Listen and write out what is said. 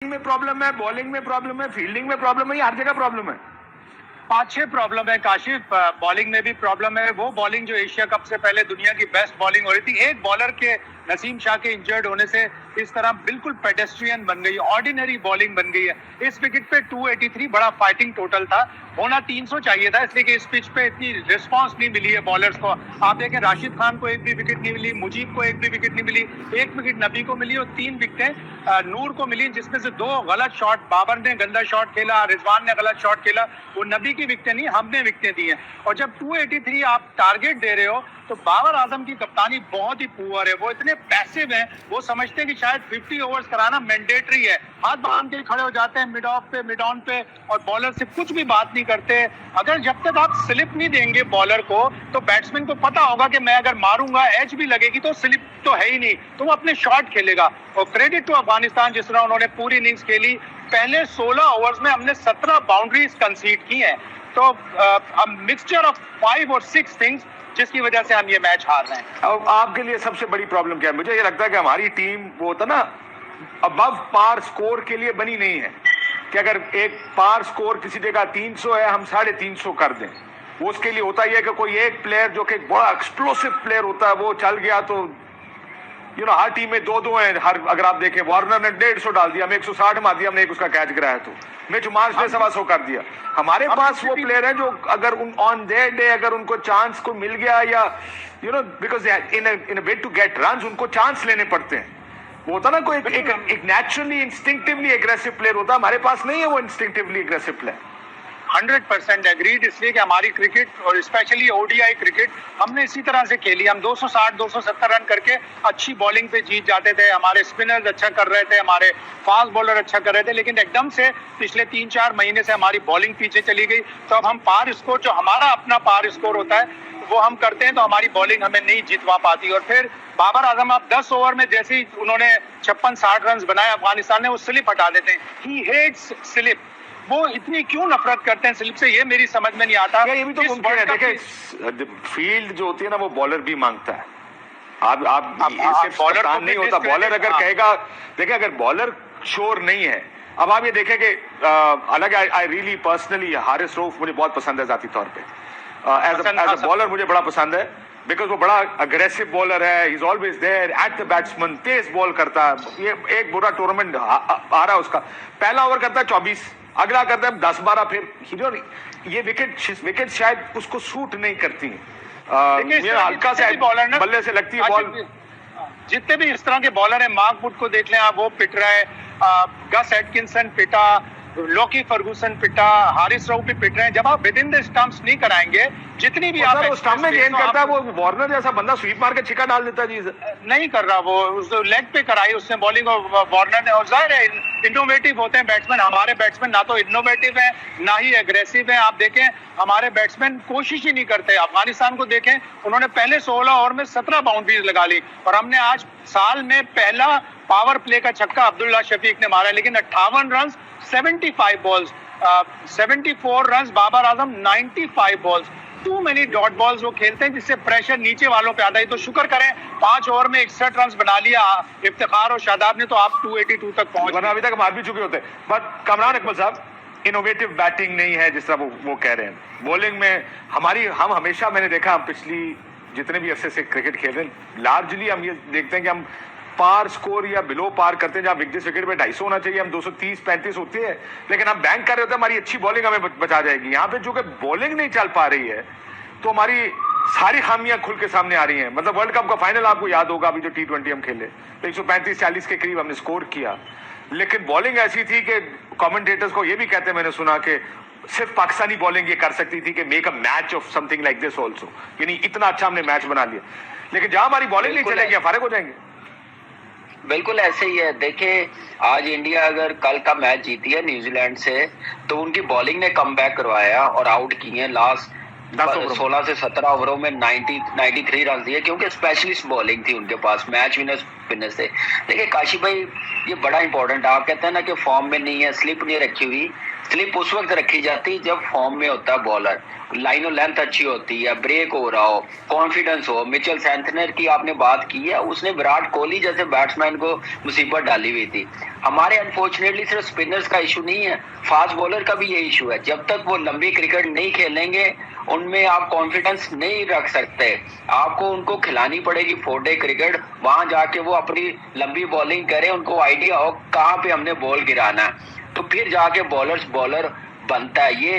में प्रॉब्लम है, बॉलिंग में प्रॉब्लम है, फील्डिंग में प्रॉब्लम है, हर जगह प्रॉब्लम है। 5-6 प्रॉब्लम है काशिफ। बॉलिंग में भी प्रॉब्लम है। वो बॉलिंग जो एशिया कप से पहले दुनिया की बेस्ट बॉलिंग हो रही थी, एक बॉलर के नसीम शाह के इंजर्ड होने से इस तरह बिल्कुल पेडेस्ट्रियन बन गई, ऑर्डिनरी बॉलिंग बन गई है। इस विकेट पे 283 बड़ा फाइटिंग टोटल था, होना 300 चाहिए था, इसलिए कि इस पिच पे इतनी रिस्पांस नहीं मिली है बॉलर्स को। आप देखें राशिद खान को एक भी विकेट नहीं मिली, मुजीब को एक भी विकेट नहीं मिली, एक विकेट नबी को मिली और 3 विकेटें नूर को मिली, जिसमें से 2 गलत शॉट, बाबर ने गंदा शॉट खेला, रिजवान ने गलत शॉट खेला। वो नबी की विकेटें नहीं, हमने विकेटें दी हैं। और जब 283 आप टारगेट दे रहे हो तो बाबर आजम की कप्तानी बहुत ही पुअर है। वो इतने पैसिव हैं, वो समझते हैं कि शायद 50 ओवर्स कराना मैंडेटरी है, हाथ बांध के खड़े हो जाते हैं मिड ऑफ पे, मिड ऑन पे, और बॉलर से कुछ भी बात नहीं करते। अगर जब तक आप स्लिप नहीं देंगे बॉलर को, तो बैट्समैन को पता होगा कि मैं अगर मारूंगा एज भी लगेगी तो स्लिप तो है ही नहीं, तो वो अपने शॉट खेलेगा। और क्रेडिट टू अफगानिस्तान, जिस तरह उन्होंने पूरी इनिंग्स खेली। पहले 16 ओवर्स में हमने 17 बाउंड्रीज कंसीड की हैं। तो मिक्सचर ऑफ 5 और 6 थिंग्स, जिसकी वजह से हम ये मैच हार रहे हैं। अब आपके लिए सबसे बड़ी प्रॉब्लम क्या है? मुझे ये लगता है कि हमारी टीम वो होता ना अबव पार स्कोर के लिए बनी नहीं है, कि अगर एक पार स्कोर किसी जगह 300 है, हम 350 कर दें। वो उसके लिए होता ही है कि कोई एक प्लेयर जो कि बड़ा एक्सप्लोसिव प्लेयर होता है वो चल गया तो हर टीम में 2-2 हैं। अगर आप देखें वार्नर ने 150 डाल दिया, हमें 160 मार दिया, हमने एक उसका कैच गिराया, तो मिच मार्श ने 125 कर दिया। हमारे पास वो प्लेयर है जो अगर ऑन देयर डे अगर उनको चांस को मिल गया, या because in a bid to get runs उनको चांस लेने पड़ते हैं। वो होता ना कोई एक नेचुरली इंस्टिंक्टिवली एग्रेसिव प्लेयर होता है, हमारे पास नहीं है वो इंस्टिंक्टिवली एग्रेसिव प्लेयर। 100% एग्रीड, इसलिए कि हमारी क्रिकेट और स्पेशली ओडीआई क्रिकेट हमने इसी तरह से खेली। हम 260-270 रन करके अच्छी बॉलिंग पे जीत जाते थे, हमारे स्पिनर्स अच्छा कर रहे थे, हमारे फास्ट बॉलर अच्छा कर रहे थे, लेकिन एकदम से पिछले 3-4 महीने से हमारी बॉलिंग पीछे चली गई। तो अब हम पार स्कोर, जो हमारा अपना पार स्कोर होता है, वो हम करते हैं, तो हमारी बॉलिंग हमें नहीं जितवा पाती। और फिर बाबर आजम आप 10 ओवर में जैसे ही उन्होंने 56-60 रन बनाए अफगानिस्तान ने, वो स्लिप हटा देते हैं। He hates slip. वो इतनी क्यों नफरत करते हैं स्लिप से, ये मेरी समझ में नहीं आता। ये भी तो मुमकिन है, देखिए फील्ड जो होती है ना वो बॉलर भी मांगता है। आप सिर्फ बॉलर नहीं होता, बॉलर अगर कहेगा, देखिए अगर बॉलर श्योर नहीं है, अब आप ये देखें कि अलग I really personally Haris Rauf मुझे बहुत पसंद है जाती तौर पे, एज अ बॉलर मुझे बड़ा पसंद है, बिकॉज वो बड़ा अग्रेसिव बॉलर है, he is always there at the batsman, तेज बॉल करता है। ये एक बुरा टूर्नामेंट आ रहा है उसका, पहला ओवर करता है 24, अगला करता है 10-12, फिर ये विकेट शायद उसको सूट नहीं करती हल्का से बल्ले से लगती है बॉल। जितने भी इस तरह के बॉलर हैं, मार्क वुड को देख लें आप, वो पिट रहा है, गस एटकिंसन पिटा, लॉकी फर्गूसन पिटा, हारिस रऊफ भी पिट रहे हैं। जब आप विद इन द स्टंप्स नहीं कराएंगे, जितनी भी आप स्टंप में गेंद करता है, वो वार्नर जैसा बंदा स्वीप मार के छिक्का डाल देता है। जी नहीं कर रहा, वो उस लेग पे कराई उसने बॉलिंग, और वार्नर ने। और जाहिर है इनोवेटिव होते हैं बैट्समैन, हमारे बैट्समैन ना तो इनोवेटिव है ना ही एग्रेसिव है। आप देखें हमारे बैट्समैन कोशिश ही नहीं करते। अफगानिस्तान को देखें, उन्होंने पहले 16 ओवर में 17 बाउंड्रीज लगा ली, और हमने आज साल में पहला पावर प्ले का छक्का अब्दुल्ला शफीक ने मारा, लेकिन 58 run 75 balls, 74 run Babar Azam 95 balls. Too many dot balls वो खेलते हैं, जिससे प्रेशर नीचे वालों पे आता है। तो शुक्र करें 5 ओवर में 61 रन बना लिया इफ्तिखार और शादाब ने, तो आप 282 तक पहुंच गए। अभी तक मार भी चुके होते। बट कमरान अकमल साहब, इनोवेटिव बैटिंग नहीं है जिस तरह वो कह रहे हैं। बॉलिंग में हम हमेशा, मैंने देखा हम पिछली जितने भी अरसे से क्रिकेट खेल रहे हैं, लार्जली हम ये देखते हैं कि हम पार स्कोर या बिलो पार करते हैं। जहां विकेट पे 250 होना चाहिए, हम 230-35 होती है, लेकिन हम बैंक कर रहे होते हैं हमारी अच्छी बॉलिंग हमें बचा जाएगी। यहाँ पे जो कि बॉलिंग नहीं चल पा रही है, तो हमारी सारी खामियां खुल के सामने आ रही हैं। मतलब वर्ल्ड कप का फाइनल आपको याद होगा, अभी जो T20 हम खेले, 135-40 के करीब हमने स्कोर किया, लेकिन बॉलिंग ऐसी थी कि कमेंटेटर्स को ये भी कहते, मैंने सुना कि सिर्फ पाकिस्तानी बॉलिंग ये कर सकती थी कि make a match of something like this also, यानी इतना अच्छा हमने मैच बना लिया। लेकिन जहां हमारी बॉलिंग नहीं चलेगी, फारिग हो जाएंगे। बिल्कुल ऐसे ही है। देखिए आज इंडिया अगर कल का मैच जीती है न्यूजीलैंड से, तो उनकी बॉलिंग ने कमबैक करवाया और आउट किए लास्ट 16 से 17 ओवरों में 93 रन दिए, क्योंकि स्पेशलिस्ट बॉलिंग थी उनके पास, मैच विनर्स स्पिनर से। देखिए काशिफ भाई, ये बड़ा इंपॉर्टेंट है। आप कहते हैं ना कि फॉर्म में नहीं है, स्लिप नहीं रखी हुई। स्लिप उस वक्त रखी जाती है जब फॉर्म में होता है बॉलर, लाइन ऑफ लेंथ अच्छी होती है, ब्रेक हो रहा हो, कॉन्फिडेंस हो। मिचेल सैंटनर की आपने बात की है, उसने विराट कोहली जैसे बैट्समैन को मुसीबत डाली हुई थी। हमारे अनफॉर्चुनेटली सिर्फ स्पिनर्स का इशू नहीं है, फास्ट बॉलर का भी ये इशू है। जब तक वो लंबी क्रिकेट नहीं खेलेंगे, उनमें आप कॉन्फिडेंस नहीं रख सकते। आपको उनको खिलानी पड़ेगी 4 डे क्रिकेट, वहां जाके वो अपनी लंबी बॉलिंग करें, उनको आइडिया हो कहाँ पे हमने बॉल गिराना है, तो फिर जाके बॉलर बनता है। ये